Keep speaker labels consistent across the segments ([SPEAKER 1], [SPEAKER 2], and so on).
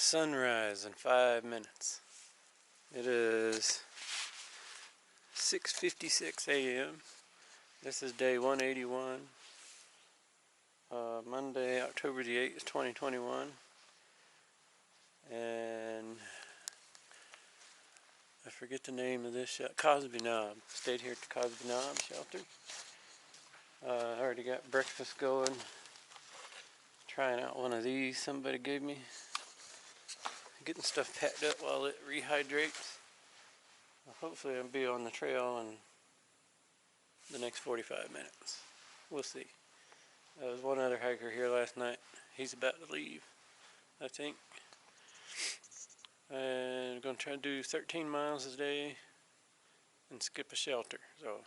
[SPEAKER 1] Sunrise in 5 minutes. It is 6:56 a.m. This is day 181, Monday, October the 8th, 2021. And I forget the name of this shelter. Cosby Knob. Stayed here at the Cosby Knob shelter. I already got breakfast going. Trying out one of these somebody gave me. Getting stuff packed up while it rehydrates. Hopefully I'll be on the trail in the next 45 minutes. We'll see. There was one other hiker here last night. He's about to leave, I think. And I'm going to try to do 13 miles a day and skip a shelter. So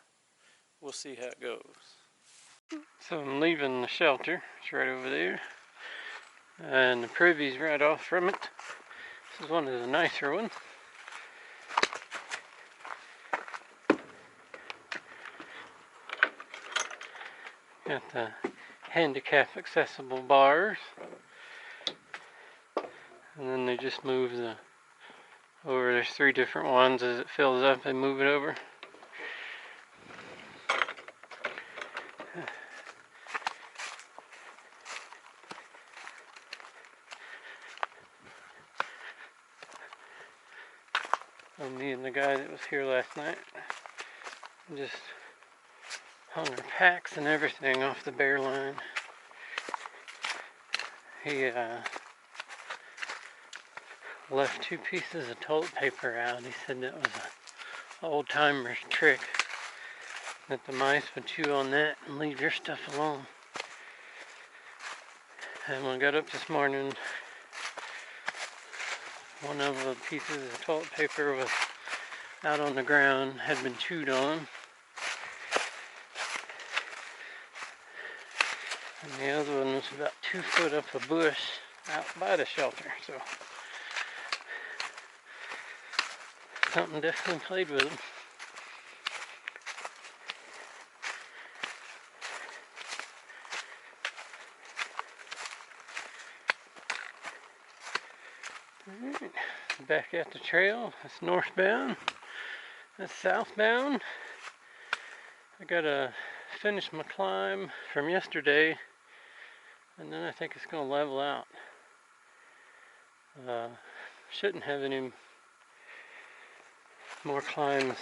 [SPEAKER 1] we'll see how it goes. So I'm leaving the shelter. It's right over there. And the privy's right off from it. This is one of the nicer ones. Got the handicap accessible bars. And then they just move the over. There's 3 different ones. As it fills up, they move it over. Me and the guy that was here last night just hung our packs and everything off the bear line. He left 2 pieces of toilet paper out. He said that was an old timer's trick, that the mice would chew on that and leave your stuff alone. And when I got up this morning, one of the pieces of toilet paper was out on the ground, had been chewed on. And the other one was about 2 foot up a bush out by the shelter. So something definitely played with them. Alright, back at the trail. That's northbound. That's southbound. I gotta finish my climb from yesterday, and then I think it's gonna level out. Shouldn't have any more climbs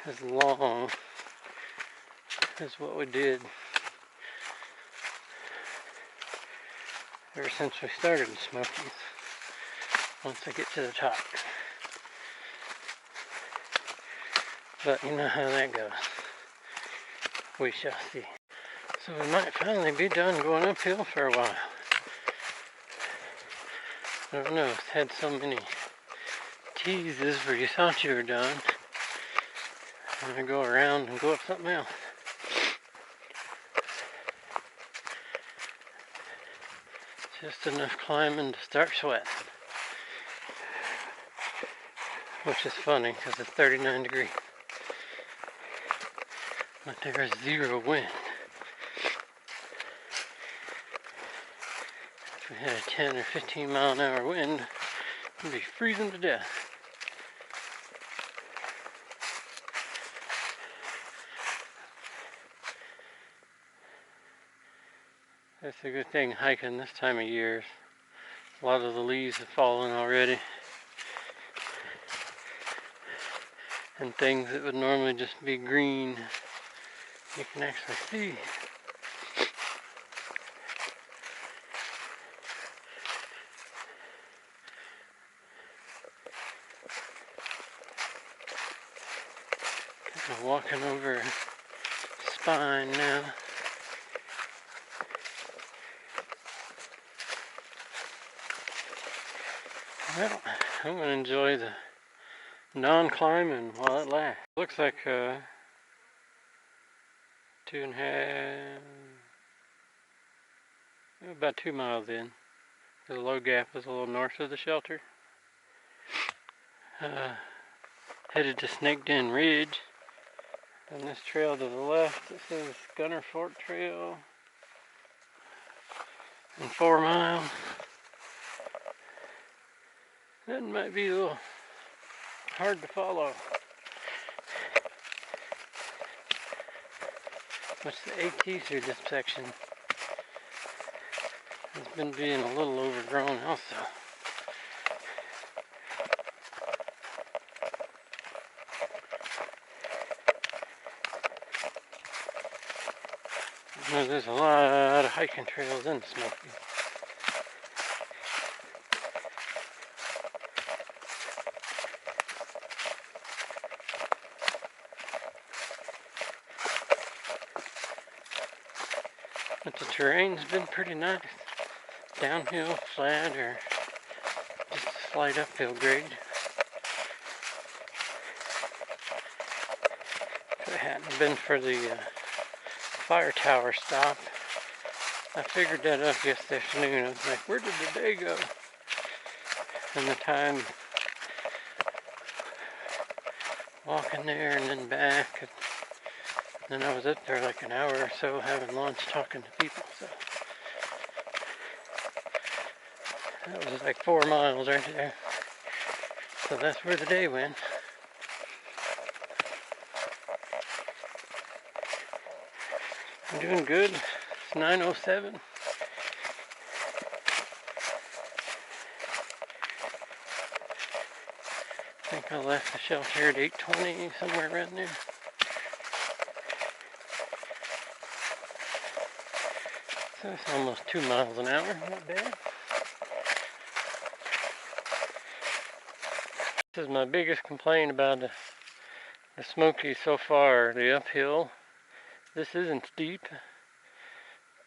[SPEAKER 1] as long as what we did ever since we started in Smokies, once I get to the top. But you know how that goes. We shall see. So we might finally be done going uphill for a while. I don't know, it's had so many teases where you thought you were done, and then go around and go up something else. Just enough climbing to start sweating. Which is funny because it's 39 degrees. But there is 0 wind. If we had a 10 or 15 mile an hour wind, we'd be freezing to death. That's a good thing hiking this time of year. A lot of the leaves have fallen already. And things that would normally just be green, you can actually see. Kind of walking over spine now. Well, I'm going to enjoy the non-climbing while it lasts. Looks like 2.5, about 2 miles in. The low gap is a little north of the shelter. Headed to Snake Den Ridge. On this trail to the left, it says Gunner Fork Trail. And 4 miles. That might be a little hard to follow. Which the AT through this section has been being a little overgrown also. Now, there's a lot of hiking trails in the Smokies. But the terrain's been pretty nice. Downhill, flat, or just a slight uphill grade. If it hadn't been for the fire tower stop, I figured that up yesterday afternoon. I was like, where did the day go? And the time walking there and then back. And then I was up there like an hour or so having lunch, talking to people. So that was like 4 miles right there. So that's where the day went. I'm doing good. It's 9:07. I think I left the shelter at 8:20, somewhere around there. So it's almost 2 miles an hour, not bad. This is my biggest complaint about the Smokies so far, the uphill. This isn't steep,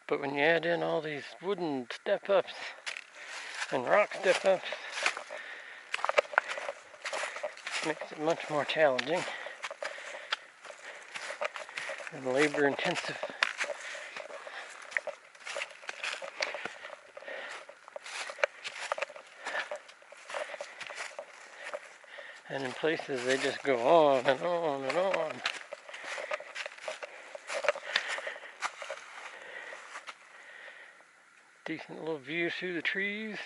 [SPEAKER 1] but when you add in all these wooden step-ups and rock step-ups, it makes it much more challenging and labor-intensive. And in places they just go on and on and on. Decent little view through the trees.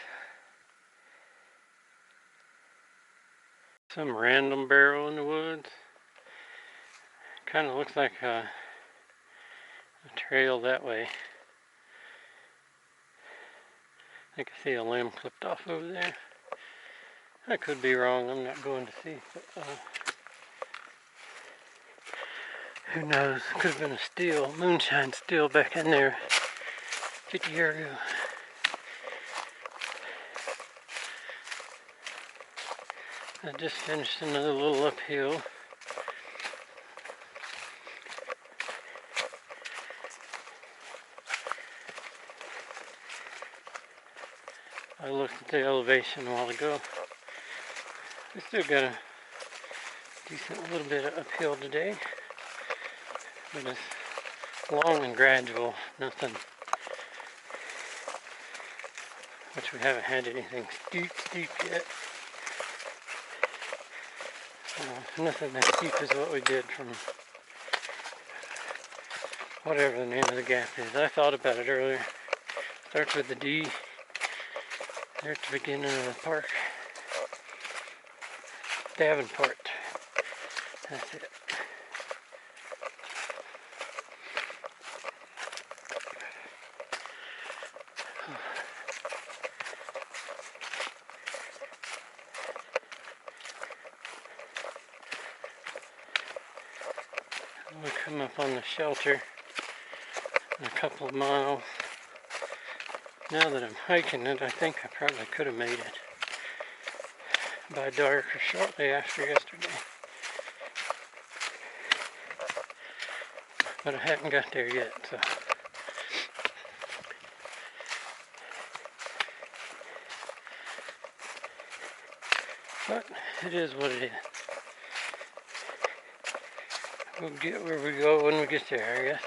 [SPEAKER 1] Some random barrel in the woods. Kind of looks like a trail that way. I think I see a limb clipped off over there. I could be wrong, I'm not going to see. But, who knows? Could have been a steel, moonshine steel back in there 50 years ago. I just finished another little uphill. I looked at the elevation a while ago. We still got a decent little bit of uphill today, but it's long and gradual, nothing, which we haven't had anything steep yet. Nothing as steep as what we did from whatever the name of the gap is. I thought about it earlier. Starts with the D. There at the beginning of the park. Davenport. That's it. We'll come up on the shelter in a couple of miles. Now that I'm hiking it, I think I probably could have made it by dark or shortly after yesterday. But I haven't got there yet, so. But it is what it is. We'll get where we go when we get there, I guess.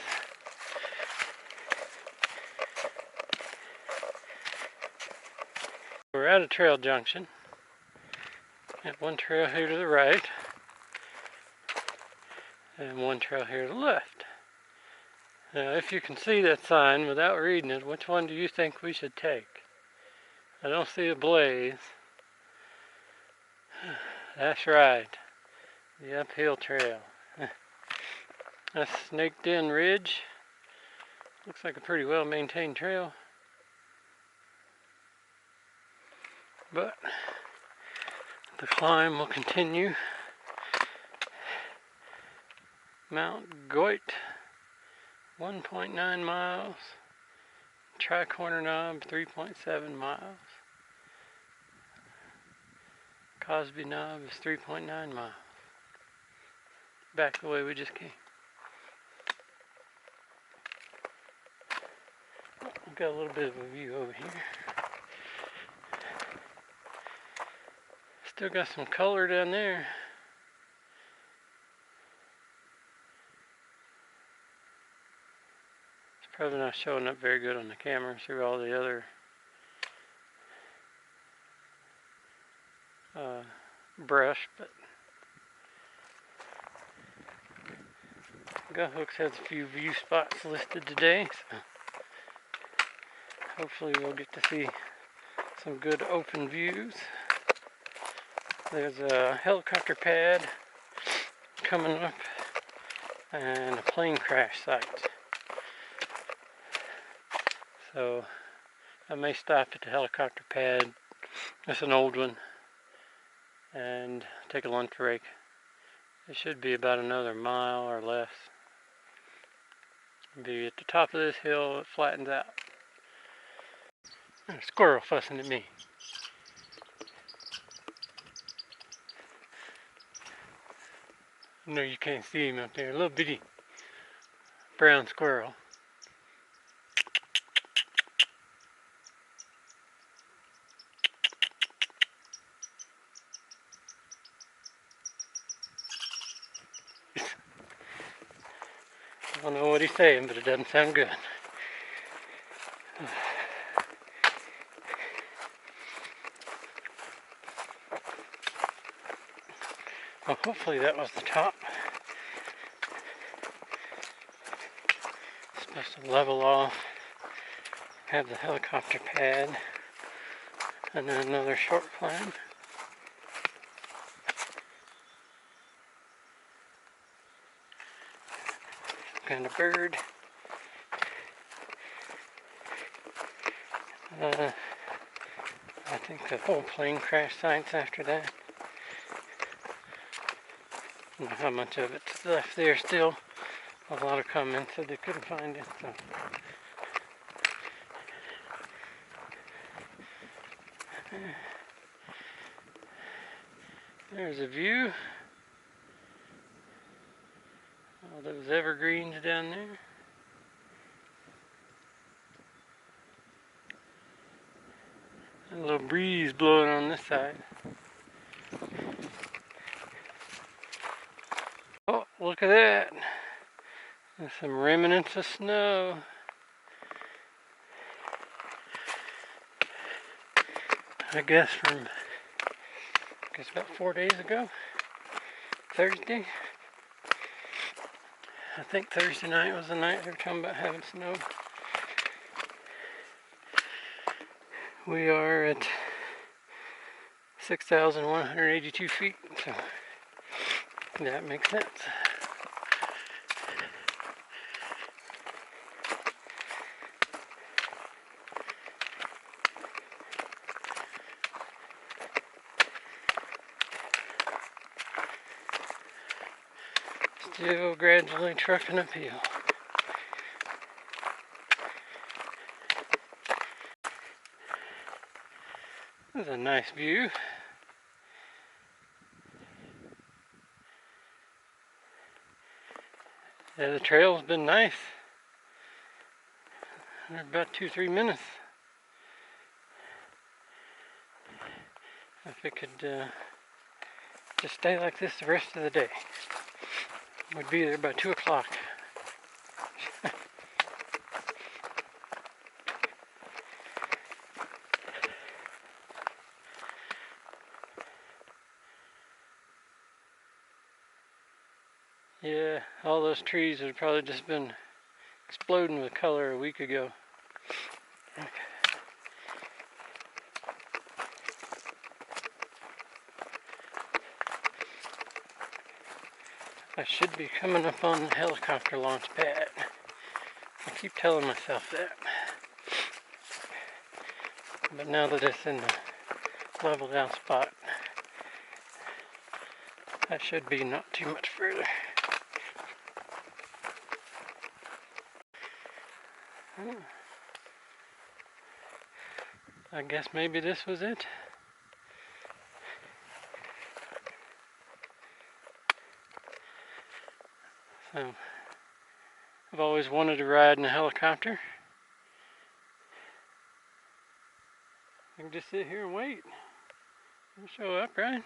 [SPEAKER 1] We're at a trail junction. Got one trail here to the right, and one trail here to the left. Now, if you can see that sign without reading it, which one do you think we should take? I don't see a blaze, That's right, the uphill trail. A snaked in ridge. Looks like a pretty well maintained trail. But the climb will continue. Mount Goit, 1.9 miles. Tri-Corner Knob, 3.7 miles. Cosby Knob is 3.9 miles. Back the way we just came. We've got a little bit of a view over here. Still got some color down there. It's probably not showing up very good on the camera through all the other brush, but Guthooks has a few view spots listed today, so hopefully we'll get to see some good open views. There's a helicopter pad coming up and a plane crash site. So I may stop at the helicopter pad. It's an old one, and take a lunch break. It should be about another mile or less. Be at the top of this hill, it flattens out. There's a squirrel fussing at me. No, you can't see him up there. A little bitty brown squirrel. I don't know what he's saying, but it doesn't sound good. Well, hopefully that was the top. It's supposed to level off, have the helicopter pad, and then another short climb. Some kind of bird. I think the whole plane crash site's after that. I don't know how much of it's left there still. A lot of comments said they couldn't find it, so. There's a view. All those evergreens down there. A little breeze blowing on this side. Oh, look at that. There's some remnants of snow. I guess about 4 days ago. Thursday. I think Thursday night was the night they were talking about having snow. We are at 6,182 feet, so that makes sense. Still gradually trucking uphill. This is a nice view. Yeah, the trail's been nice. They're about 2-3 minutes. If it could just stay like this the rest of the day, we'd be there by 2 o'clock. Yeah, all those trees had probably just been exploding with color a week ago. Okay. I should be coming up on the helicopter launch pad. I keep telling myself that. But now that it's in the leveled out spot, I should be not too much further. I guess maybe this was it. So, I've always wanted to ride in a helicopter. I can just sit here and wait. It'll show up, right?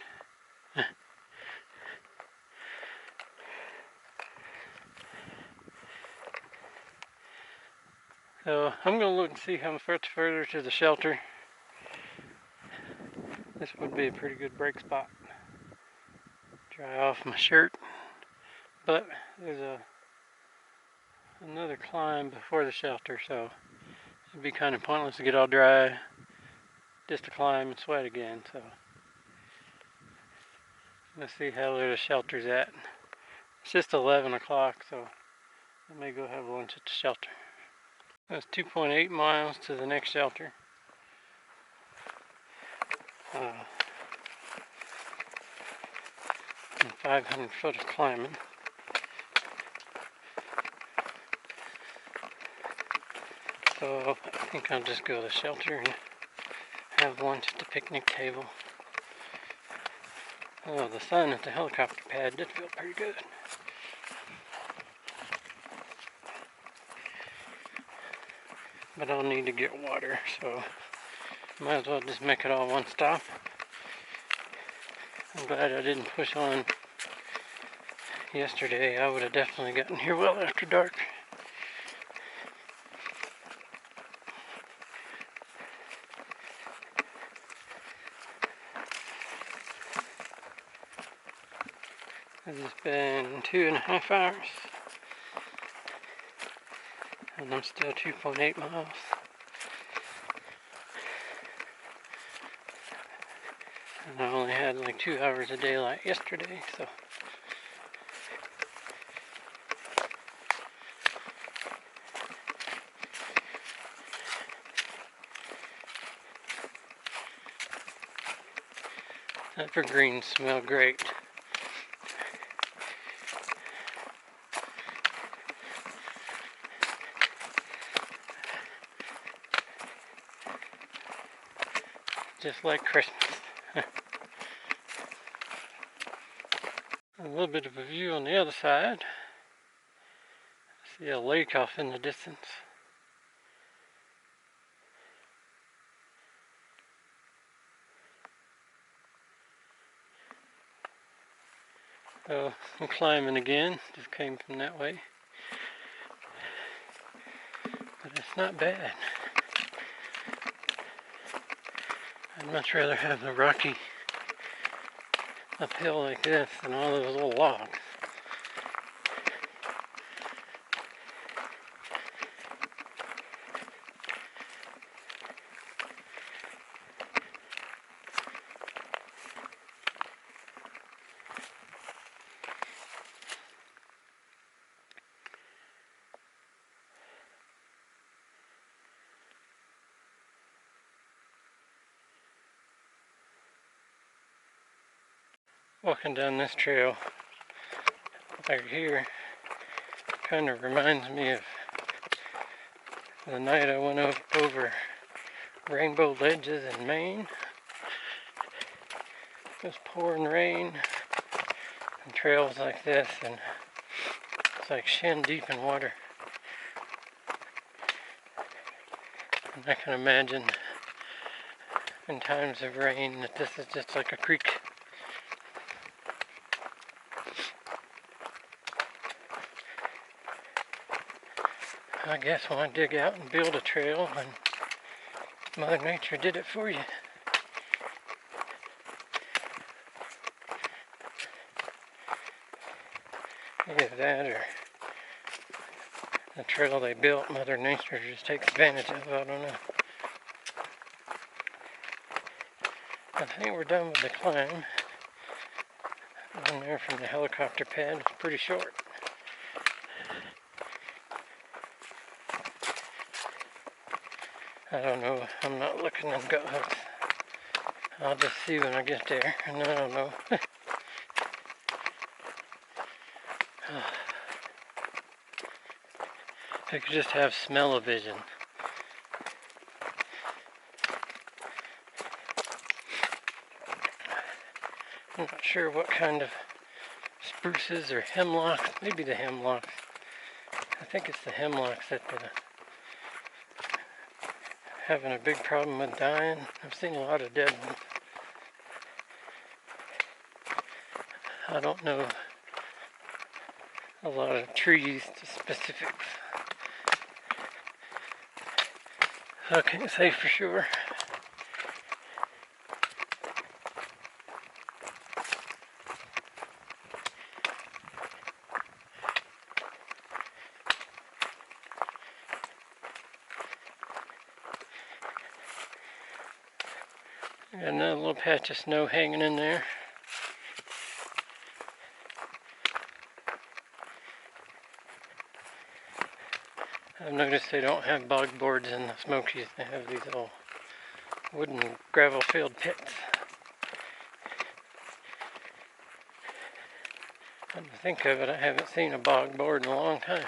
[SPEAKER 1] So I'm going to look and see how much further to the shelter. This would be a pretty good break spot. Dry off my shirt. But there's another climb before the shelter, so it'd be kind of pointless to get all dry just to climb and sweat again. So let's see how where the shelter's at. It's just 11 o'clock, so I may go have lunch at the shelter. That's 2.8 miles to the next shelter. And 500 foot of climbing. So I think I'll just go to the shelter and have lunch at the picnic table. Oh, the sun at the helicopter pad did feel pretty good. But I'll need to get water, so might as well just make it all one stop. I'm glad I didn't push on yesterday. I would have definitely gotten here well after dark. It's been 2.5 hours. And I'm still 2.8 miles. And I only had like 2 hours of daylight yesterday, so. That evergreens smell great. Just like Christmas. A little bit of a view on the other side. See a lake off in the distance. So I'm climbing again, just came from that way. But it's not bad. I'd much rather have the rocky uphill like this than all those little logs. Walking down this trail right here kind of reminds me of the night I went over Rainbow Ledges in Maine. It was pouring rain and trails like this, and it's like shin deep in water. And I can imagine in times of rain that this is just like a creek. I guess when I dig out and build a trail, and Mother Nature did it for you. Either that or the trail they built, Mother Nature just takes advantage of. I don't know. I think we're done with the climb. down there from the helicopter pad is pretty short. I don't know. I'm not looking at gut hooks. I'll just see when I get there, and I don't know. I could just have smell-o-vision. I'm not sure what kind of spruces or hemlocks. Maybe the hemlocks. I think it's the hemlocks that having a big problem with dying. I've seen a lot of dead ones. I don't know a lot of trees specifics. I can't say for sure. Got another little patch of snow hanging in there. I've noticed they don't have bog boards in the Smokies. They have these little wooden gravel-filled pits. Come to think of it, I haven't seen a bog board in a long time.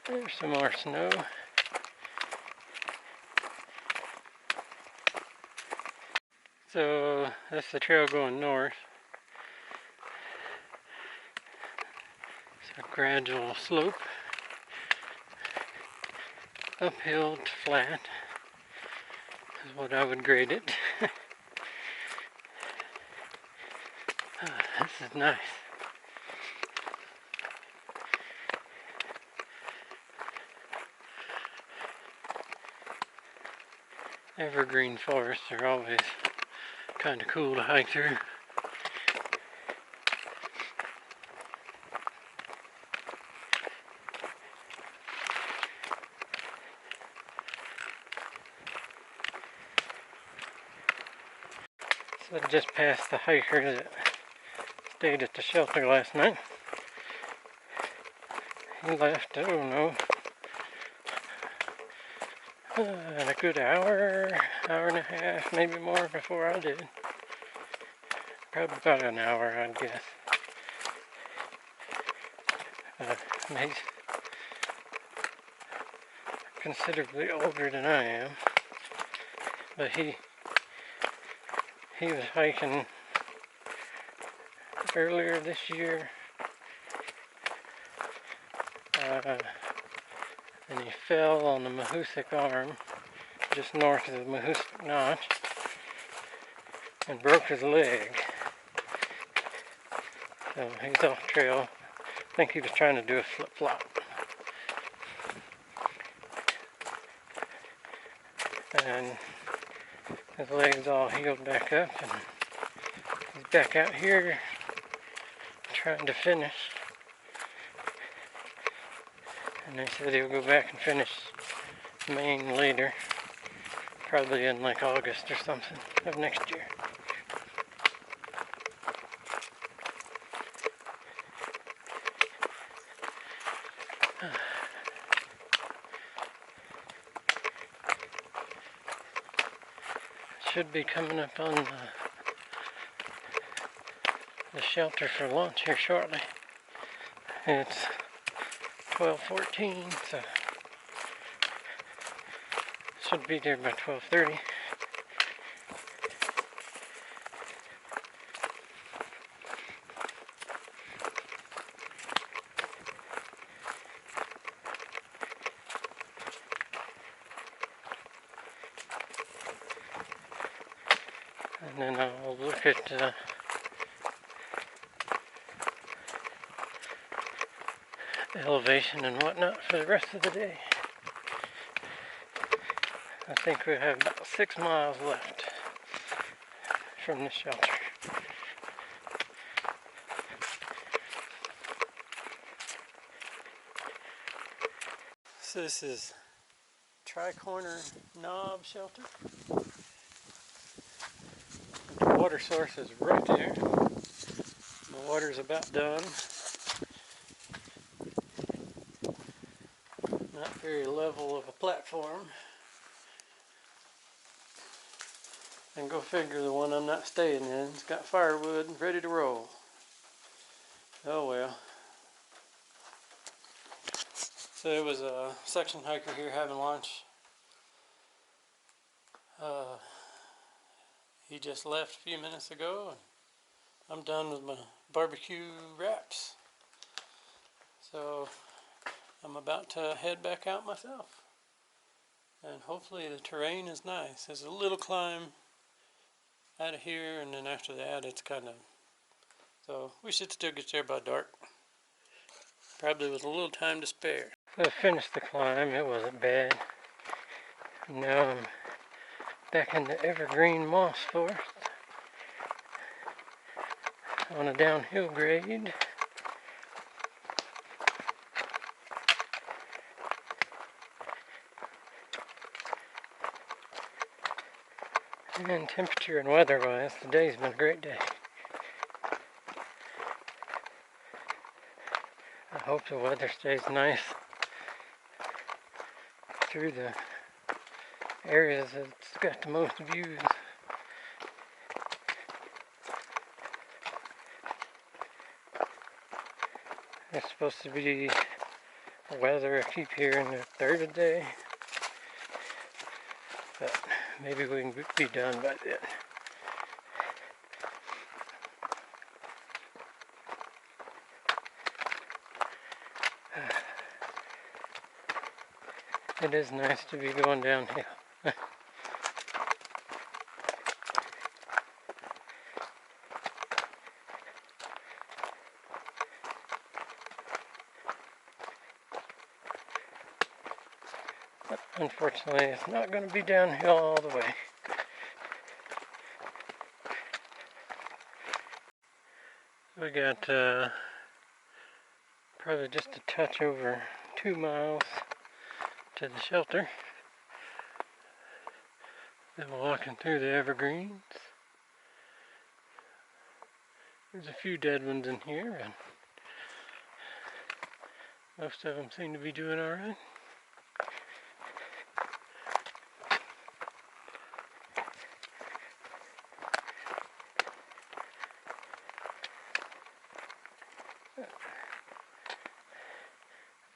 [SPEAKER 1] There's some more snow. So that's the trail going north. It's a gradual slope, uphill to flat is what I would grade it. This is nice. Evergreen forests are always kind of cool to hike through. So I just passed the hiker that stayed at the shelter last night. He left, I don't know, in a good hour and a half, maybe more before I did. Probably about an hour, I'd guess. He's considerably older than I am, but he was hiking earlier this year, and he fell on the Mahoosic Arm, just north of the Mahoosic Notch, and broke his leg. So he's off trail. I think he was trying to do a flip-flop. And his leg's all healed back up, and he's back out here trying to finish. And they said he'll go back and finish Maine later, probably in like August or something of next year. Should be coming up on the shelter for lunch here shortly. It's 12:14, so should be there by 12:30. And then I'll look at the elevation and whatnot for the rest of the day. I think we have about 6 miles left from the shelter. So this is tri-corner knob shelter. The water source is right there. The water's about done. Not very level of a platform. And go figure, the one I'm not staying in, it's got firewood ready to roll. Oh well. So there was a section hiker here having lunch. He just left a few minutes ago, and I'm done with my barbecue wraps. So I'm about to head back out myself. And hopefully the terrain is nice. There's a little climb out of here, and then after that it's kind of, so we should still get there by dark. Probably with a little time to spare. So I finished the climb. It wasn't bad. Now I'm back in the evergreen moss forest on a downhill grade. And temperature and weather-wise, today's been a great day. I hope the weather stays nice through the areas that's got the most views. It's supposed to be weather I keep hearing the third of the day, but maybe we can be done by then. It is nice to be going downhill. But unfortunately, it's not going to be downhill all the way. We got probably just a touch over 2 miles to the shelter. Been walking through the evergreens. There's a few dead ones in here, and most of them seem to be doing alright.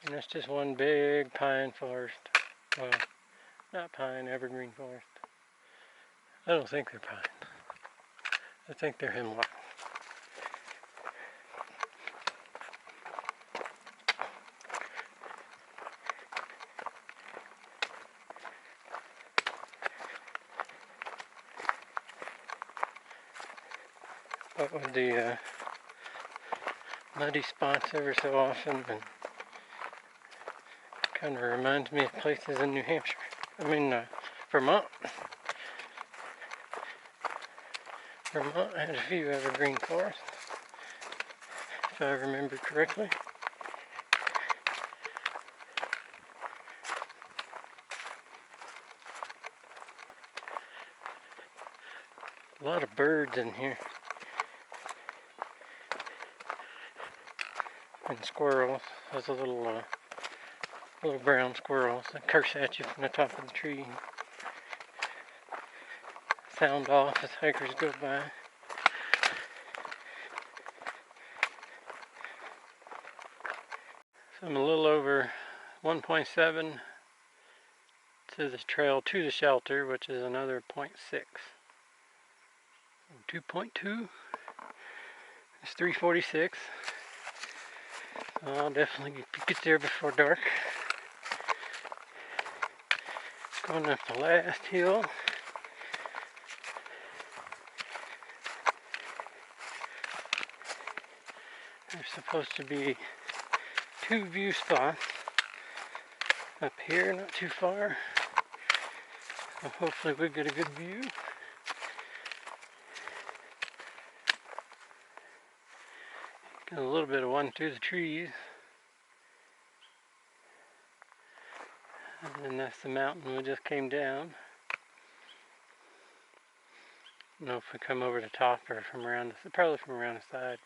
[SPEAKER 1] And that's just one big pine forest. Well, not pine, evergreen forest. I don't think they're pine. I think they're hemlock. But with the muddy spots ever so often, and kind of reminds me of places in New Hampshire. Vermont. Vermont had a few evergreen forests, if I remember correctly. A lot of birds in here. And squirrels. There's a little brown squirrels that curse at you from the top of the tree. Sound off as hikers go by. So I'm a little over 1.7 to the trail to the shelter, which is another 0.6. 2.2 is 3:46. I'll definitely get there before dark. Going up the last hill. There's supposed to be 2 view spots up here, not too far. So hopefully we get a good view. Get a little bit of one through the trees. And then that's the mountain we just came down. I don't know if we come over the top or from around, probably from around the side.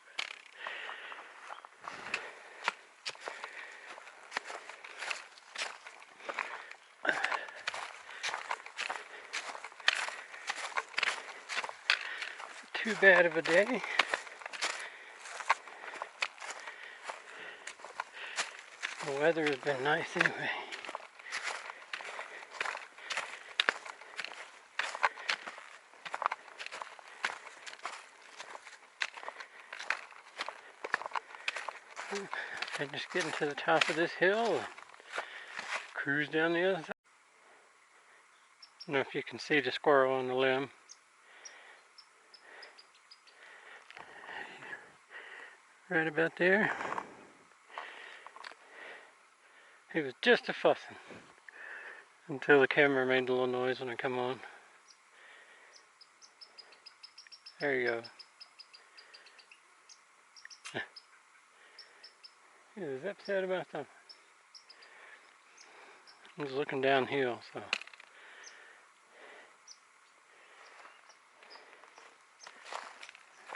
[SPEAKER 1] Too bad of a day. The weather has been nice anyway. And just getting to the top of this hill and cruise down the other side. I don't know if you can see the squirrel on the limb. Right about there. He was just a fussing until the camera made a little noise when I come on. There you go. He was upset about something. He was looking downhill, so.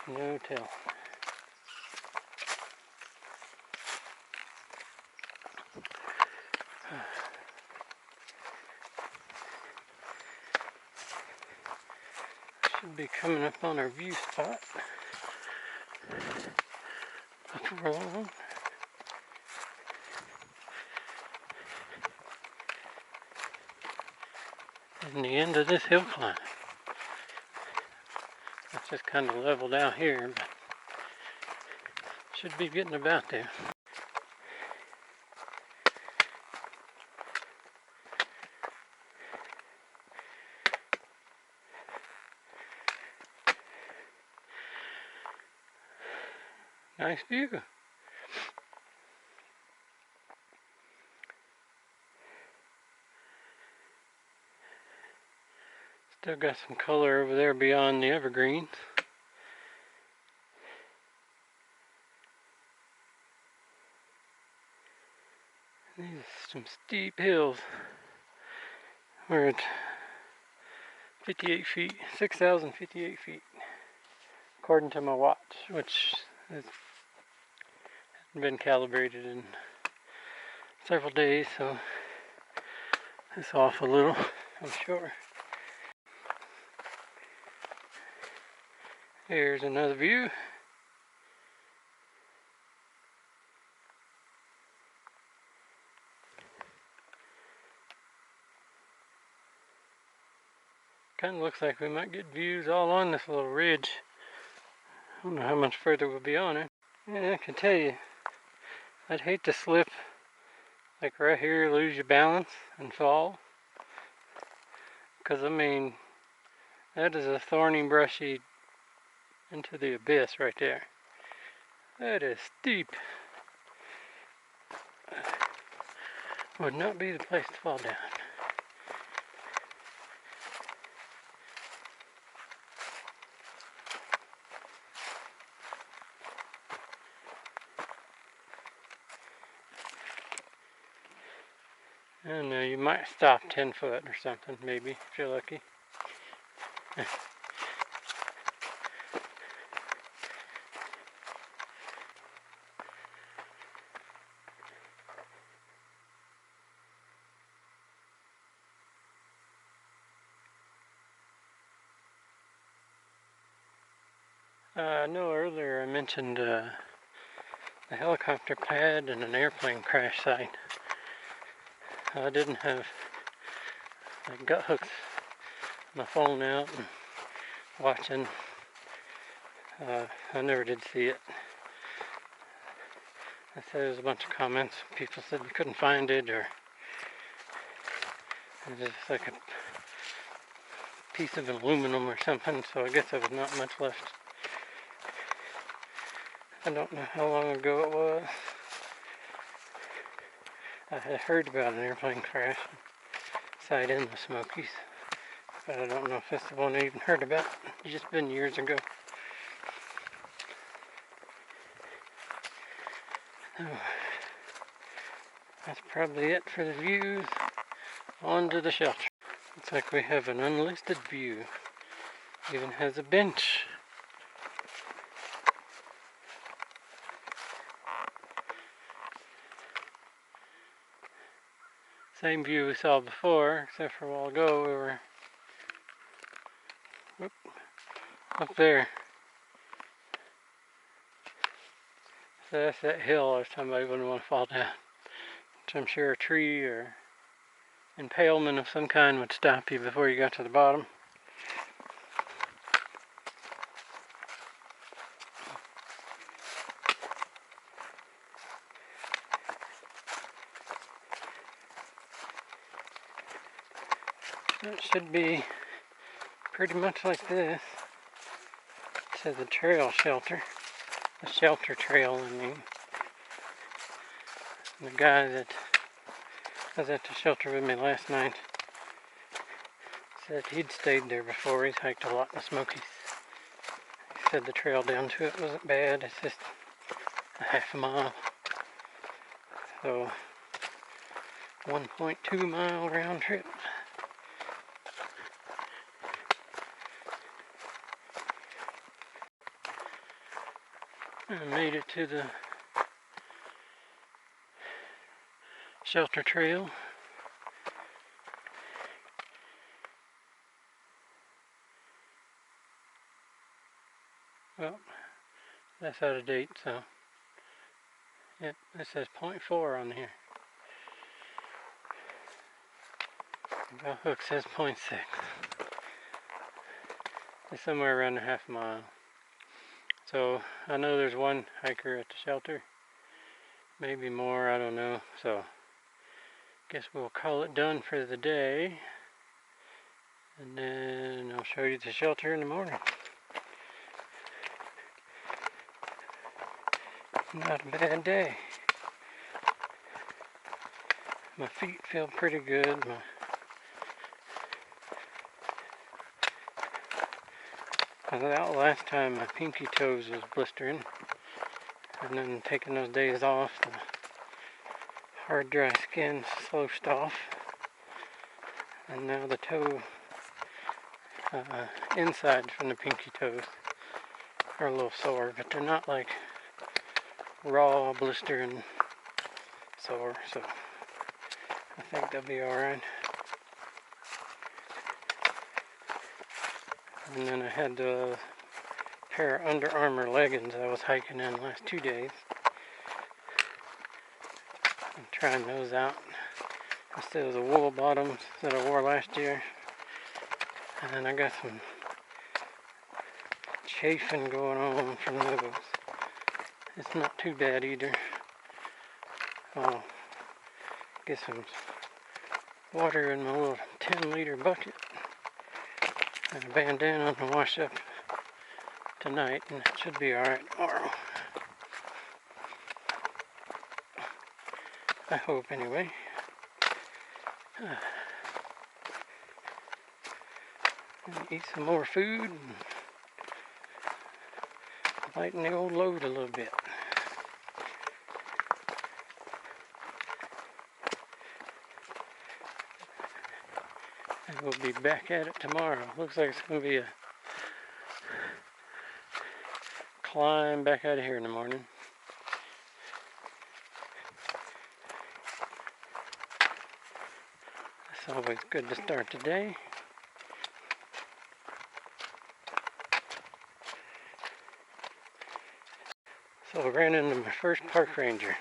[SPEAKER 1] No tell. Should be coming up on our view spot before long. And the end of this hill climb. It's just kind of leveled out here, but should be getting about there. Nice view. Still got some color over there beyond the evergreens. These are some steep hills. We're at 58 feet, 6,058 feet, according to my watch, which has been calibrated in several days, so it's off a little, I'm sure. Here's another view. Kind of looks like we might get views all on this little ridge. I don't know how much further we'll be on it. And I can tell you, I'd hate to slip like right here, lose your balance and fall. Because I mean, that is a thorny, brushy into the abyss right there. That is steep. Would not be the place to fall down. I don't know, you might stop 10 foot or something, maybe, if you're lucky. I know earlier I mentioned a helicopter pad and an airplane crash site. I didn't have, I got hooked my phone out and watching. I never did see it. I said there was a bunch of comments. People said they couldn't find it, or it was just like a piece of aluminum or something, so I guess there was not much left. I don't know how long ago it was. I had heard about an airplane crash site in the Smokies, but I don't know if that's the one I even heard about. It's just been years ago. So, that's probably it for the views. On to the shelter. Looks like we have an unlisted view. Even has a bench. Same view we saw before, except for a while ago we were up there. So that's that hill I was talking about. You wouldn't want to fall down. Which I'm sure a tree or impalement of some kind would stop you before you got to the bottom. It should be pretty much like this. It says a trail shelter. A shelter trail, I mean. And the guy that was at the shelter with me last night said he'd stayed there before. He's hiked a lot in the Smokies. He said the trail down to it wasn't bad. It's just a half a mile. So 1.2 mile round trip. I made it to the shelter trail. Well, that's out of date, so yep, it says 0.4 on here. The hook says 0.6. It's somewhere around a half mile. So I know there's one hiker at the shelter, maybe more, I don't know. So guess we'll call it done for the day, and then I'll show you the shelter in the morning. Not a bad day. My feet feel pretty good. I was out last time, my pinky toes was blistering, and then taking those days off, the hard dry skin sloughed off, and now the toe inside from the pinky toes are a little sore, but they're not like raw blistering sore, so I think they'll be alright. And then I had the pair of Under Armour leggings I was hiking in the last 2 days. I'm trying those out instead of the wool bottoms that I wore last year. And then I got some chafing going on from those. It's not too bad either. I'll get some water in my little 10-liter bucket and a bandana to wash up tonight, and it should be alright tomorrow. I hope, anyway. Eat some more food and lighten the old load a little bit. And we'll be back at it tomorrow. Looks like it's going to be a climb back out of here in the morning. It's always good to start the day. So I ran into my first park ranger.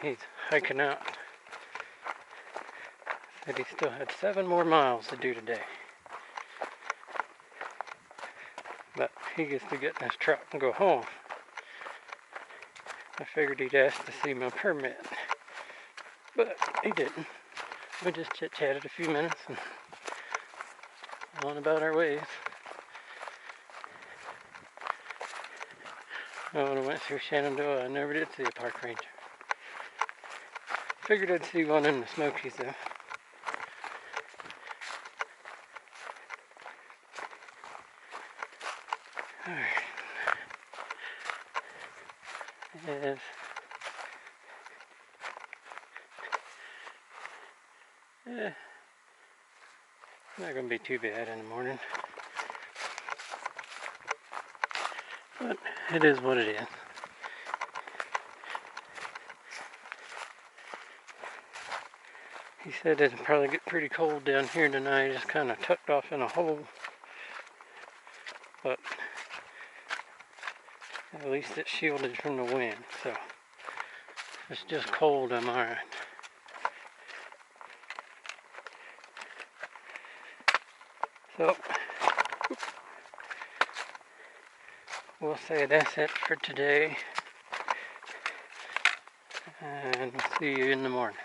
[SPEAKER 1] He's hiking out. Said he still had 7 more miles to do today. But he gets to get in his truck and go home. I figured he'd ask to see my permit. But he didn't. We just chit-chatted a few minutes and on about our ways. When I went through Shenandoah, I never did see a park ranger. Figured I'd see one in the Smokies though. Alright. Yes. Not gonna be too bad in the morning. But it is what it is. He said it'll probably get pretty cold down here tonight. It's kind of tucked off in a hole. But at least it's shielded from the wind. So if it's just cold, I'm alright. So we'll say that's it for today. And see you in the morning.